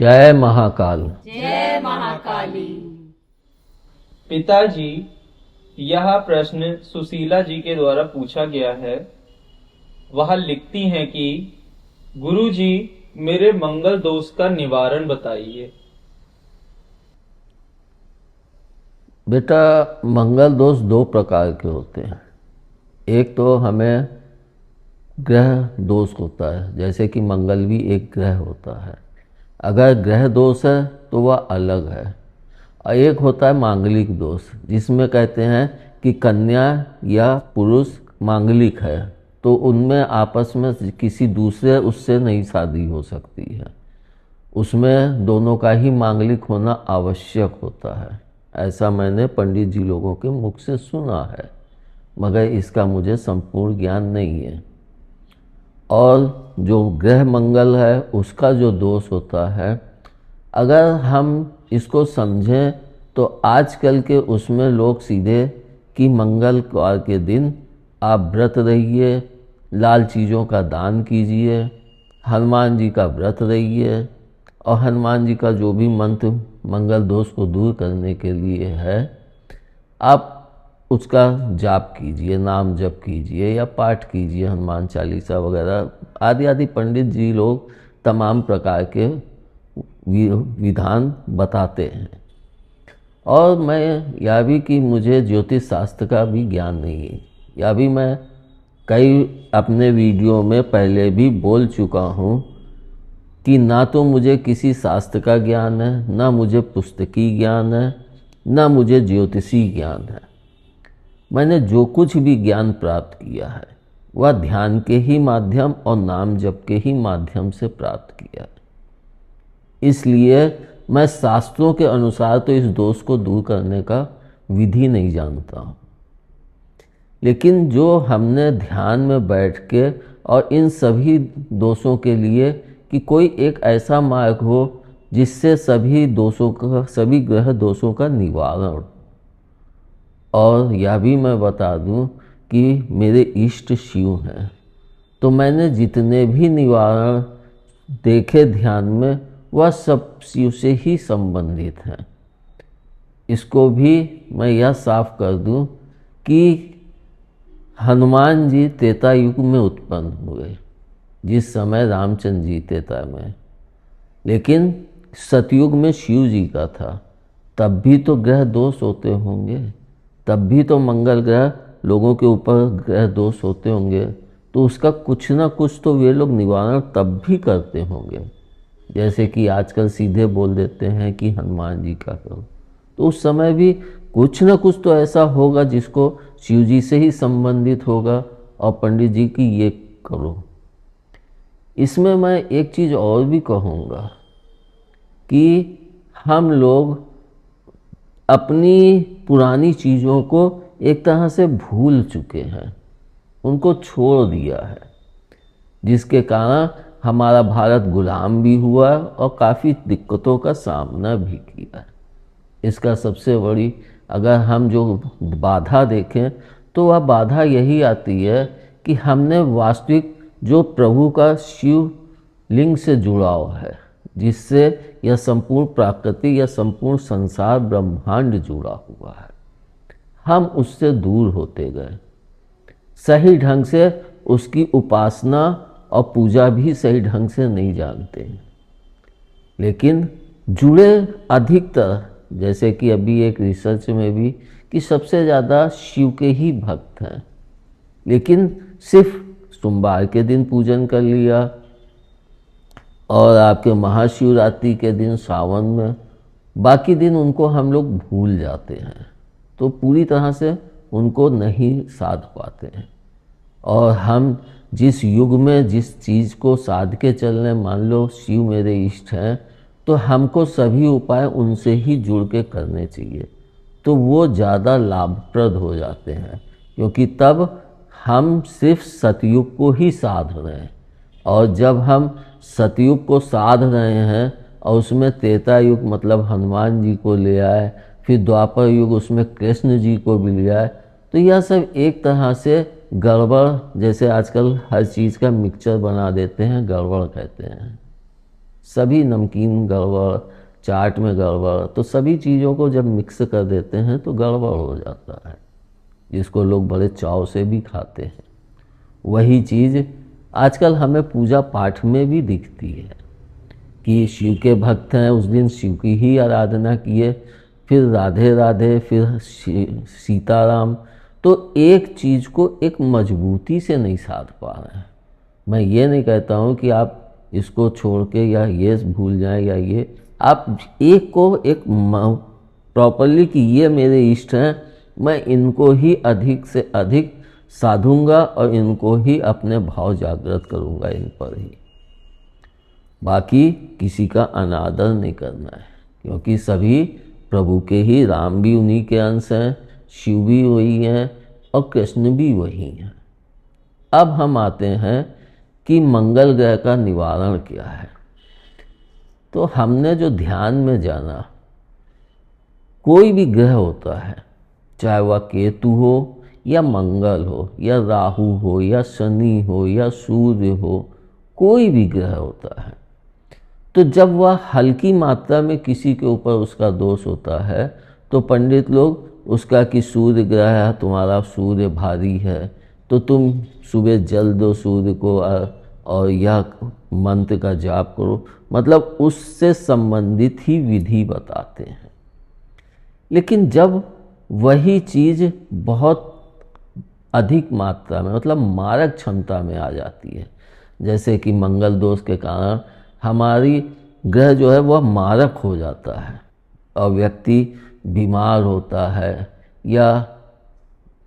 जय महाकाल। जय महाकाली। पिताजी, यह प्रश्न सुशीला जी के द्वारा पूछा गया है। वह लिखती हैं कि गुरुजी, मेरे मंगल दोष का निवारण बताइए। बेटा, मंगल दोष दो प्रकार के होते हैं। एक तो हमें ग्रह दोष होता है, जैसे कि मंगल भी एक ग्रह होता है। अगर ग्रह दोष है तो वह अलग है। और एक होता है मांगलिक दोष, जिसमें कहते हैं कि कन्या या पुरुष मांगलिक है तो उनमें आपस में किसी दूसरे उससे नहीं शादी हो सकती है। उसमें दोनों का ही मांगलिक होना आवश्यक होता है। ऐसा मैंने पंडित जी लोगों के मुख से सुना है, मगर इसका मुझे संपूर्ण ज्ञान नहीं है। और जो ग्रह मंगल है उसका जो दोष होता है, अगर हम इसको समझें तो आजकल के उसमें लोग सीधे कि मंगलवार के दिन आप व्रत रहिए, लाल चीज़ों का दान कीजिए, हनुमान जी का व्रत रहिए और हनुमान जी का जो भी मंत्र मंगल दोष को दूर करने के लिए है आप उसका जाप कीजिए, नाम जप कीजिए या पाठ कीजिए, हनुमान चालीसा वगैरह आदि आदि पंडित जी लोग तमाम प्रकार के विधान बताते हैं। और मैं यह भी कि मुझे ज्योतिष शास्त्र का भी ज्ञान नहीं है। यह भी मैं कई अपने वीडियो में पहले भी बोल चुका हूँ कि ना तो मुझे किसी शास्त्र का ज्ञान है, ना मुझे पुस्तकी ज्ञान है, ना मुझे ज्योतिषी ज्ञान है। मैंने जो कुछ भी ज्ञान प्राप्त किया है वह ध्यान के ही माध्यम और नाम जप के ही माध्यम से प्राप्त किया है। इसलिए मैं शास्त्रों के अनुसार तो इस दोष को दूर करने का विधि नहीं जानता हूँ, लेकिन जो हमने ध्यान में बैठ के और इन सभी दोषों के लिए कि कोई एक ऐसा मार्ग हो जिससे सभी दोषों का, सभी ग्रह दोषों का निवारण। और यह भी मैं बता दूं कि मेरे इष्ट शिव हैं, तो मैंने जितने भी निवारण देखे ध्यान में वह सब शिव से ही संबंधित हैं। इसको भी मैं यह साफ कर दूं कि हनुमान जी त्रेता युग में उत्पन्न हुए, जिस समय रामचंद्र जी त्रेता में, लेकिन सतयुग में शिव जी का था। तब भी तो ग्रह दोष होते होंगे, तब भी तो मंगल ग्रह लोगों के ऊपर ग्रह दोष होते होंगे, तो उसका कुछ ना कुछ तो वे लोग निवारण तब भी करते होंगे। जैसे कि आजकल सीधे बोल देते हैं कि हनुमान जी का करो, तो उस समय भी कुछ ना कुछ तो ऐसा होगा जिसको शिव जी से ही संबंधित होगा और पंडित जी की ये करो। इसमें मैं एक चीज़ और भी कहूँगा कि हम लोग अपनी पुरानी चीज़ों को एक तरह से भूल चुके हैं, उनको छोड़ दिया है, जिसके कारण हमारा भारत गुलाम भी हुआ और काफ़ी दिक्कतों का सामना भी किया। इसका सबसे बड़ी अगर हम जो बाधा देखें तो वह बाधा यही आती है कि हमने वास्तविक जो प्रभु का शिव लिंग से जुड़ाव है, जिससे यह संपूर्ण प्रकृति या संपूर्ण संसार ब्रह्मांड जुड़ा हुआ है, हम उससे दूर होते गए। सही ढंग से उसकी उपासना और पूजा भी सही ढंग से नहीं जानते हैं, लेकिन जुड़े अधिकतर, जैसे कि अभी एक रिसर्च में भी कि सबसे ज़्यादा शिव के ही भक्त हैं, लेकिन सिर्फ सोमवार के दिन पूजन कर लिया और आपके महाशिवरात्रि के दिन सावन में, बाकी दिन उनको हम लोग भूल जाते हैं, तो पूरी तरह से उनको नहीं साध पाते हैं। और हम जिस युग में जिस चीज़ को साध के चलने, मान लो शिव मेरे इष्ट हैं, तो हमको सभी उपाय उनसे ही जुड़ के करने चाहिए, तो वो ज़्यादा लाभप्रद हो जाते हैं, क्योंकि तब हम सिर्फ सतयुग को ही साध रहे हैं। और जब हम सतयुग को साध रहे हैं और उसमें त्रेता युग मतलब हनुमान जी को ले आए, फिर द्वापर युग उसमें कृष्ण जी को भी ले आए, तो यह सब एक तरह से गड़बड़, जैसे आजकल हर चीज़ का मिक्सचर बना देते हैं, गड़बड़ कहते हैं। सभी नमकीन गड़बड़, चाट में गड़बड़, तो सभी चीज़ों को जब मिक्स कर देते हैं तो गड़बड़ हो जाता है, जिसको लोग बड़े चाव से भी खाते हैं। वही चीज़ आजकल हमें पूजा पाठ में भी दिखती है कि शिव के भक्त हैं, उस दिन शिव की ही आराधना किए, फिर राधे राधे, फिर सीताराम, तो एक चीज़ को एक मजबूती से नहीं साध पा रहे हैं। मैं ये नहीं कहता हूँ कि आप इसको छोड़ के या ये भूल जाएं या ये, आप एक को एक प्रॉपरली कि ये मेरे इष्ट हैं, मैं इनको ही अधिक से अधिक साधूंगा और इनको ही अपने भाव जागृत करूंगा इन पर ही। बाकी किसी का अनादर नहीं करना है, क्योंकि सभी प्रभु के ही, राम भी उन्हीं के अंश हैं, शिव भी वही हैं और कृष्ण भी वही हैं। अब हम आते हैं कि मंगल ग्रह का निवारण क्या है। तो हमने जो ध्यान में जाना, कोई भी ग्रह होता है, चाहे वह केतु हो या मंगल हो या राहु हो या शनि हो या सूर्य हो, कोई भी ग्रह होता है, तो जब वह हल्की मात्रा में किसी के ऊपर उसका दोष होता है तो पंडित लोग उसका कि सूर्य ग्रह है, तुम्हारा सूर्य भारी है, तो तुम सुबह जल दो सूर्य को और यह मंत्र का जाप करो, मतलब उससे संबंधित ही विधि बताते हैं। लेकिन जब वही चीज़ बहुत अधिक मात्रा में, मतलब मारक क्षमता में आ जाती है, जैसे कि मंगल दोष के कारण हमारी ग्रह जो है वह मारक हो जाता है और व्यक्ति बीमार होता है या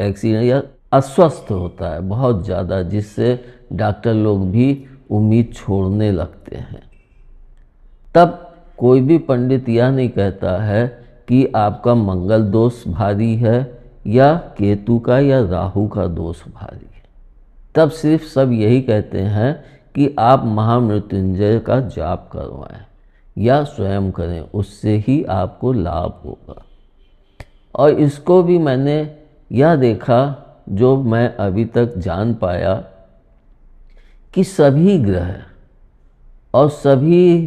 एक्सीडेंट या अस्वस्थ होता है बहुत ज़्यादा, जिससे डॉक्टर लोग भी उम्मीद छोड़ने लगते हैं, तब कोई भी पंडित यह नहीं कहता है कि आपका मंगल दोष भारी है या केतु का या राहु का दोष भारी है। तब सिर्फ सब यही कहते हैं कि आप महामृत्युंजय का जाप करवाएं या स्वयं करें, उससे ही आपको लाभ होगा। और इसको भी मैंने यह देखा, जो मैं अभी तक जान पाया, कि सभी ग्रह और सभी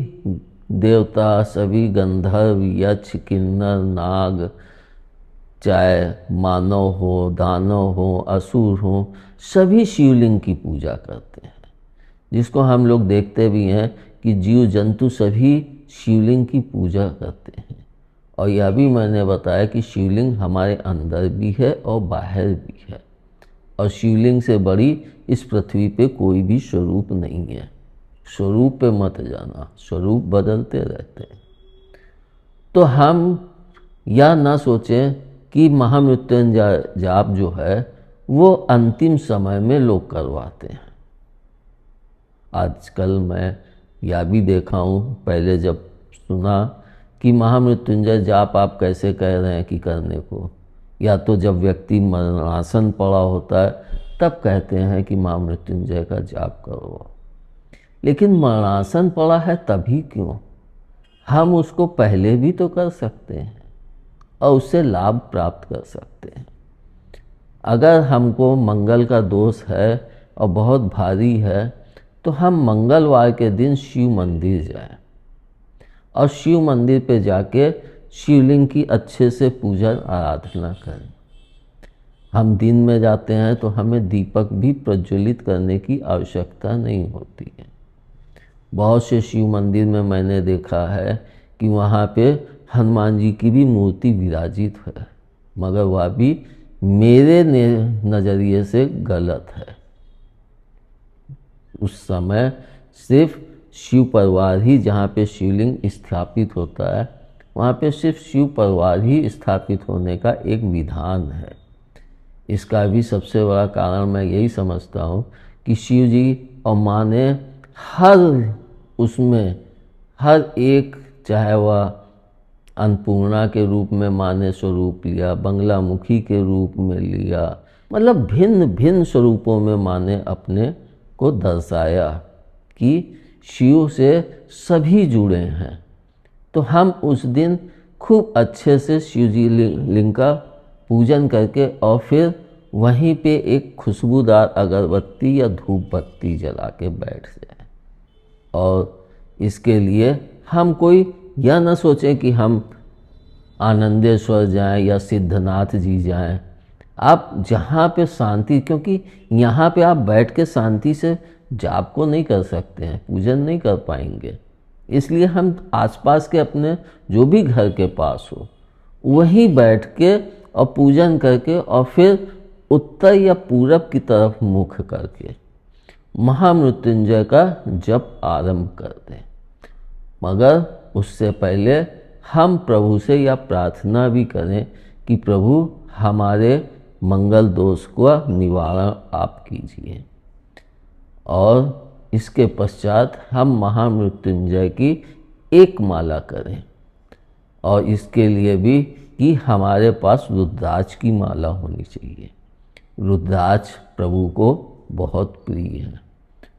देवता, सभी गंधर्व, यक्ष, किन्नर, नाग, चाहे मानव हो, दानव हो, असुर हो, सभी शिवलिंग की पूजा करते हैं, जिसको हम लोग देखते भी हैं कि जीव जंतु सभी शिवलिंग की पूजा करते हैं। और यह भी मैंने बताया कि शिवलिंग हमारे अंदर भी है और बाहर भी है, और शिवलिंग से बड़ी इस पृथ्वी पे कोई भी स्वरूप नहीं है। स्वरूप पे मत जाना, स्वरूप बदलते रहते हैं। तो हम यह ना सोचें कि महामृत्युंजय जाप जो है वो अंतिम समय में लोग करवाते हैं। आजकल मैं यह भी देखा हूँ, पहले जब सुना कि महामृत्युंजय जाप आप कैसे कह रहे हैं कि करने को, या तो जब व्यक्ति मरणासन पड़ा होता है तब कहते हैं कि महामृत्युंजय का जाप करो। लेकिन मरणासन पड़ा है तभी क्यों? हम उसको पहले भी तो कर सकते हैं और उससे लाभ प्राप्त कर सकते हैं। अगर हमको मंगल का दोष है और बहुत भारी है तो हम मंगलवार के दिन शिव मंदिर जाएं और शिव मंदिर पे जाके शिवलिंग की अच्छे से पूजा आराधना करें। हम दिन में जाते हैं तो हमें दीपक भी प्रज्वलित करने की आवश्यकता नहीं होती है। बहुत से शिव मंदिर में मैंने देखा है कि वहाँ पे हनुमान जी की भी मूर्ति विराजित है, मगर वह भी मेरे नज़रिए से गलत है। उस समय सिर्फ शिव परिवार ही, जहाँ पे शिवलिंग स्थापित होता है वहाँ पे सिर्फ शिव परिवार ही स्थापित होने का एक विधान है। इसका भी सबसे बड़ा कारण मैं यही समझता हूँ कि शिव जी और माँ ने हर एक, चाहे वह अन्नपूर्णा के रूप में माँ ने स्वरूप लिया, बंगलामुखी के रूप में लिया, मतलब भिन्न भिन्न स्वरूपों में माँ ने अपने को दर्शाया कि शिव से सभी जुड़े हैं। तो हम उस दिन खूब अच्छे से शिव जी लिंग का पूजन करके और फिर वहीं पे एक खुशबूदार अगरबत्ती या धूप बत्ती जला के बैठ जाए और इसके लिए हम कोई यह न सोचें कि हम आनंदेश्वर जाएं या सिद्धनाथ जी जाएं। आप जहाँ पे शांति, क्योंकि यहाँ पे आप बैठ के शांति से जाप को नहीं कर सकते हैं, पूजन नहीं कर पाएंगे। इसलिए हम आसपास के अपने जो भी घर के पास हो वहीं बैठ के और पूजन करके और फिर उत्तर या पूरब की तरफ मुख करके महामृत्युंजय का जप आरंभ कर दें। मगर उससे पहले हम प्रभु से यह प्रार्थना भी करें कि प्रभु हमारे मंगल दोष का निवारण आप कीजिए। और इसके पश्चात हम महामृत्युंजय की एक माला करें, और इसके लिए भी कि हमारे पास रुद्राक्ष की माला होनी चाहिए। रुद्राक्ष प्रभु को बहुत प्रिय है,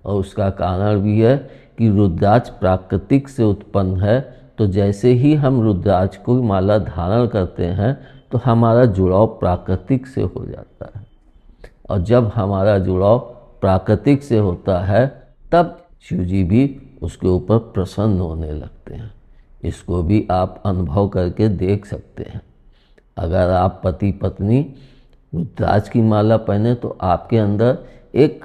और उसका कारण भी है कि रुद्राक्ष प्राकृतिक से उत्पन्न है। तो जैसे ही हम रुद्राक्ष को माला धारण करते हैं तो हमारा जुड़ाव प्राकृतिक से हो जाता है, और जब हमारा जुड़ाव प्राकृतिक से होता है तब शिव जी भी उसके ऊपर प्रसन्न होने लगते हैं। इसको भी आप अनुभव करके देख सकते हैं। अगर आप पति पत्नी रुद्राक्ष की माला पहने तो आपके अंदर एक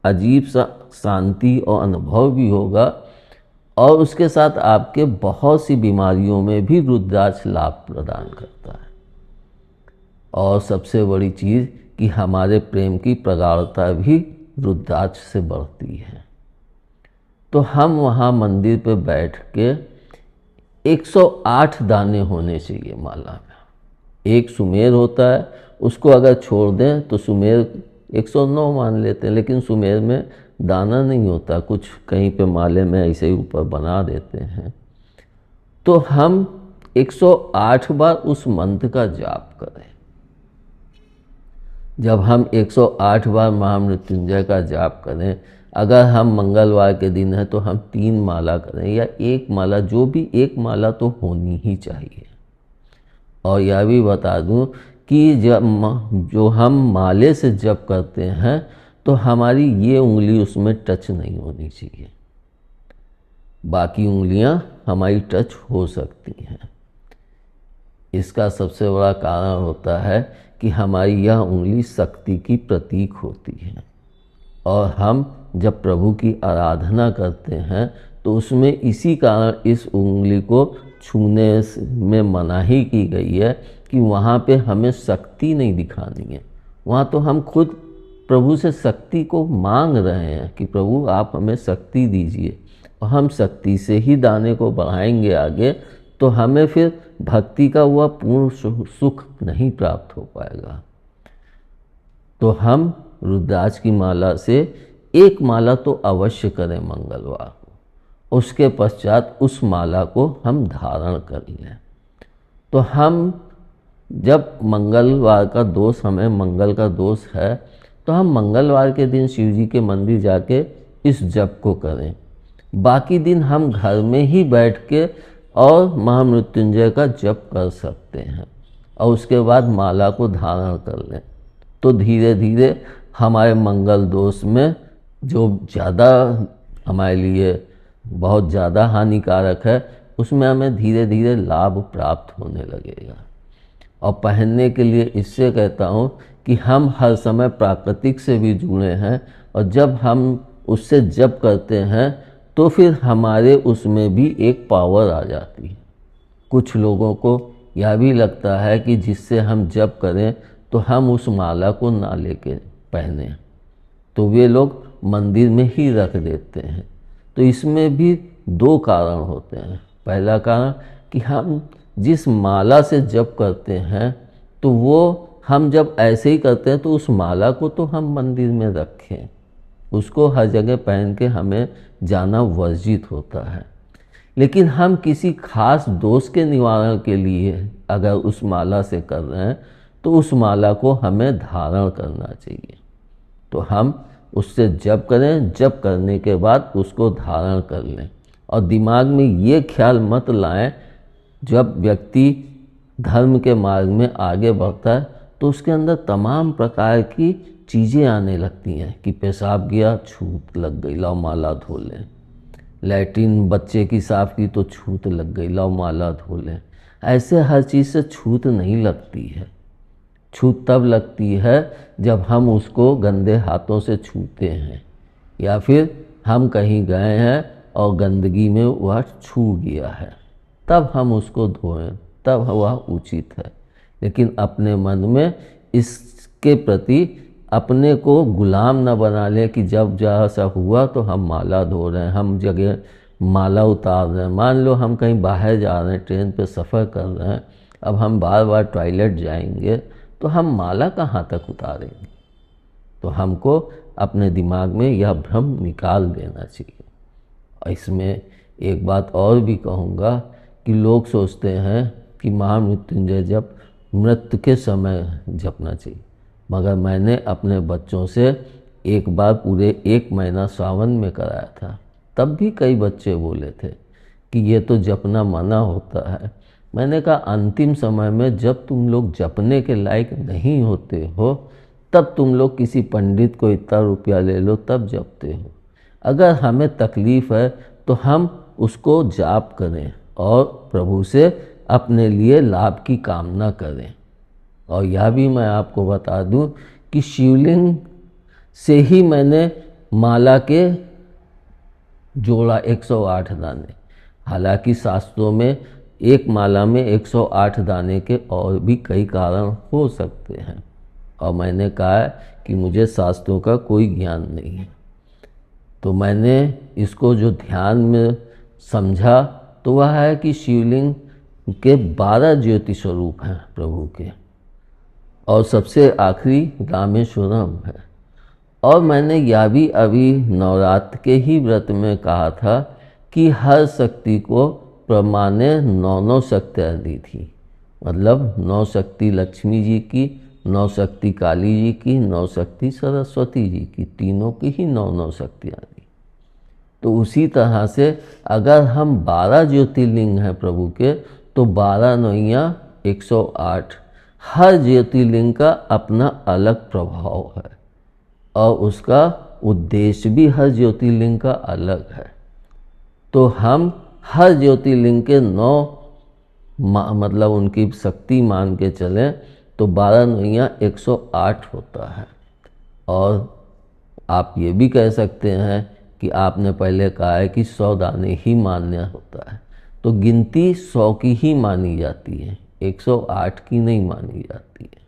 अजीब सा शांति और अनुभव भी होगा, और उसके साथ आपके बहुत सी बीमारियों में भी रुद्राक्ष लाभ प्रदान करता है। और सबसे बड़ी चीज़ कि हमारे प्रेम की प्रगाढ़ता भी रुद्राक्ष से बढ़ती है। तो हम वहाँ मंदिर पे बैठ के 108 दाने होने चाहिए माला में। एक सुमेर होता है, उसको अगर छोड़ दें तो सुमेर 109 मान लेते हैं, लेकिन सुमेर में दाना नहीं होता, कुछ कहीं पे माले में ऐसे ही ऊपर बना देते हैं। तो हम 108 बार उस मंत्र का जाप करें। जब हम 108 बार महामृत्युंजय का जाप करें, अगर हम मंगलवार के दिन है तो हम 3 माला करें या 1 माला, जो भी 1 माला तो होनी ही चाहिए। और यह भी बता दूं कि जब जो हम माले से जप करते हैं तो हमारी ये उंगली उसमें टच नहीं होनी चाहिए, बाकी उंगलियां हमारी टच हो सकती हैं। इसका सबसे बड़ा कारण होता है कि हमारी यह उंगली शक्ति की प्रतीक होती है, और हम जब प्रभु की आराधना करते हैं तो उसमें इसी कारण इस उंगली को छूने में मनाही की गई है कि वहाँ पे हमें शक्ति नहीं दिखानी है। वहाँ तो हम खुद प्रभु से शक्ति को मांग रहे हैं कि प्रभु आप हमें शक्ति दीजिए, और हम शक्ति से ही दाने को बढ़ाएंगे आगे, तो हमें फिर भक्ति का वह पूर्ण सुख नहीं प्राप्त हो पाएगा। तो हम रुद्राक्ष की माला से 1 माला तो अवश्य करें मंगलवार को, उसके पश्चात उस माला को हम धारण कर लें। तो हम जब मंगलवार का दोष, हमें मंगल का दोष है, तो हम मंगलवार के दिन शिव जी के मंदिर जाके इस जप को करें। बाकी दिन हम घर में ही बैठ के और महामृत्युंजय का जप कर सकते हैं, और उसके बाद माला को धारण कर लें। तो धीरे धीरे हमारे मंगल दोष में जो ज़्यादा हमारे लिए बहुत ज़्यादा हानिकारक है, उसमें हमें धीरे धीरे लाभ प्राप्त होने लगेगा। और पहनने के लिए इससे कहता हूँ कि हम हर समय प्राकृतिक से भी जुड़े हैं, और जब हम उससे जप करते हैं तो फिर हमारे उसमें भी एक पावर आ जाती है। कुछ लोगों को यह भी लगता है कि जिससे हम जप करें तो हम उस माला को ना लेके पहने, तो वे लोग मंदिर में ही रख देते हैं। तो इसमें भी 2 कारण होते हैं। पहला कारण कि हम जिस माला से जप करते हैं तो वो हम जब ऐसे ही करते हैं तो उस माला को तो हम मंदिर में रखें, उसको हर जगह पहन के हमें जाना वर्जित होता है। लेकिन हम किसी खास दोष के निवारण के लिए अगर उस माला से कर रहे हैं तो उस माला को हमें धारण करना चाहिए। तो हम उससे जप करें, जप करने के बाद उसको धारण कर लें, और दिमाग में ये ख्याल मत लाएं जब व्यक्ति धर्म के मार्ग में आगे बढ़ता है तो उसके अंदर तमाम प्रकार की चीज़ें आने लगती हैं कि पेशाब गया, छूत लग गई, लाओ माला धो लें। लैट्रिन बच्चे की साफ की तो छूत लग गई, लाओ माला धो लें। ऐसे हर चीज़ से छूत नहीं लगती है। छूत तब लगती है जब हम उसको गंदे हाथों से छूते हैं, या फिर हम कहीं गए हैं और गंदगी में वह छू गया है, तब हम उसको धोएं, तब वह उचित है। लेकिन अपने मन में इसके प्रति अपने को गुलाम न बना ले कि जब जैसा हुआ तो हम माला धो रहे हैं, हम जगह माला उतार रहे हैं। मान लो हम कहीं बाहर जा रहे हैं, ट्रेन पे सफ़र कर रहे हैं, अब हम बार बार टॉयलेट जाएंगे तो हम माला कहाँ तक उतारेंगे। तो हमको अपने दिमाग में यह भ्रम निकाल देना चाहिए। और इसमें एक बात और भी कहूँगा कि लोग सोचते हैं कि महामृत्युंजय जप मृत्यु के समय जपना चाहिए, मगर मैंने अपने बच्चों से एक बार पूरे 1 महीना सावन में कराया था, तब भी कई बच्चे बोले थे कि ये तो जपना मना होता है। मैंने कहा अंतिम समय में जब तुम लोग जपने के लायक नहीं होते हो, तब तुम लोग किसी पंडित को इतना रुपया ले लो तब जपते हो। अगर हमें तकलीफ़ है तो हम उसको जाप करें और प्रभु से अपने लिए लाभ की कामना करें। और यह भी मैं आपको बता दूं कि शिवलिंग से ही मैंने माला के जोड़ा 108 दाने। हालांकि शास्त्रों में एक माला में 108 दाने के और भी कई कारण हो सकते हैं, और मैंने कहा कि मुझे शास्त्रों का कोई ज्ञान नहीं है। तो मैंने इसको जो ध्यान में समझा तो वह है कि शिवलिंग के 12 ज्योति स्वरूप हैं प्रभु के, और सबसे आखिरी रामेश्वरम है। और मैंने यह भी अभी नवरात्र के ही व्रत में कहा था कि हर शक्ति को प्रमाणे 9 शक्तियाँ दी थी। मतलब 9 शक्ति लक्ष्मी जी की, 9 शक्ति काली जी की, 9 शक्ति सरस्वती जी की, तीनों की ही 9 शक्तियाँ दी। तो उसी तरह से अगर हम 12 ज्योतिर्लिंग हैं प्रभु के, तो 12 नौइयाँ 108। हर ज्योतिर्लिंग का अपना अलग प्रभाव है और उसका उद्देश्य भी हर ज्योतिर्लिंग का अलग है। तो हम हर ज्योतिर्लिंग के 9 मतलब उनकी शक्ति मान के चलें तो 12 नौइयाँ 108 होता है। और आप ये भी कह सकते हैं कि आपने पहले कहा है कि 100 दाने ही मान्य होता है, तो गिनती 100 की ही मानी जाती है, 108 की नहीं मानी जाती है।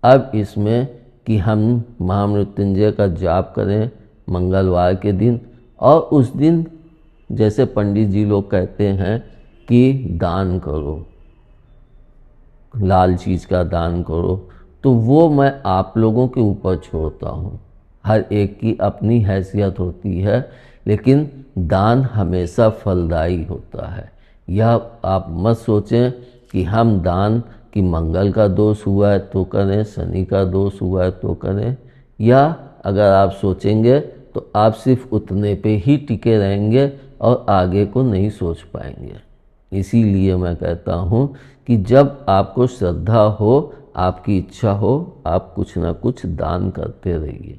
अब इसमें कि हम महामृत्युंजय का जाप करें मंगलवार के दिन, और उस दिन जैसे पंडित जी लोग कहते हैं कि दान करो, लाल चीज़ का दान करो, तो वो मैं आप लोगों के ऊपर छोड़ता हूँ। हर एक की अपनी हैसियत होती है, लेकिन दान हमेशा फलदायी होता है। यह आप मत सोचें कि हम दान कि मंगल का दोष हुआ है तो करें, शनि का दोष हुआ है तो करें, या अगर आप सोचेंगे तो आप सिर्फ उतने पे ही टिके रहेंगे और आगे को नहीं सोच पाएंगे। इसीलिए मैं कहता हूँ कि जब आपको श्रद्धा हो, आपकी इच्छा हो, आप कुछ ना कुछ दान करते रहिए।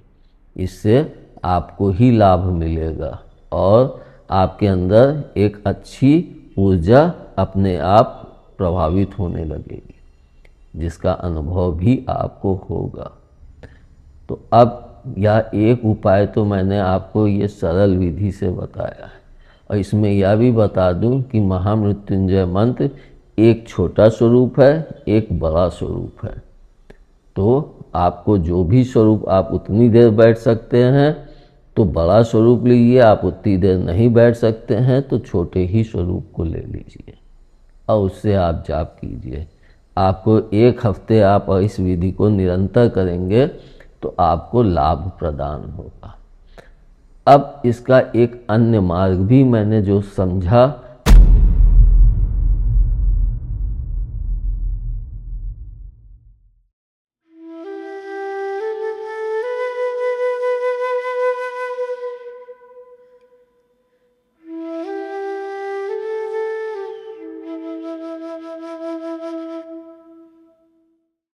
इससे आपको ही लाभ मिलेगा और आपके अंदर एक अच्छी ऊर्जा अपने आप प्रभावित होने लगेगी, जिसका अनुभव भी आपको होगा। तो अब यह एक उपाय तो मैंने आपको ये सरल विधि से बताया है, और इसमें यह भी बता दूं कि महामृत्युंजय मंत्र एक छोटा स्वरूप है, एक बड़ा स्वरूप है। तो आपको जो भी स्वरूप आप उतनी देर बैठ सकते हैं तो बड़ा स्वरूप लीजिए, आप उतनी देर नहीं बैठ सकते हैं तो छोटे ही स्वरूप को ले लीजिए और उससे आप जाप कीजिए। आपको 1 हफ्ते आप इस विधि को निरंतर करेंगे तो आपको लाभ प्रदान होगा। अब इसका एक अन्य मार्ग भी मैंने जो समझा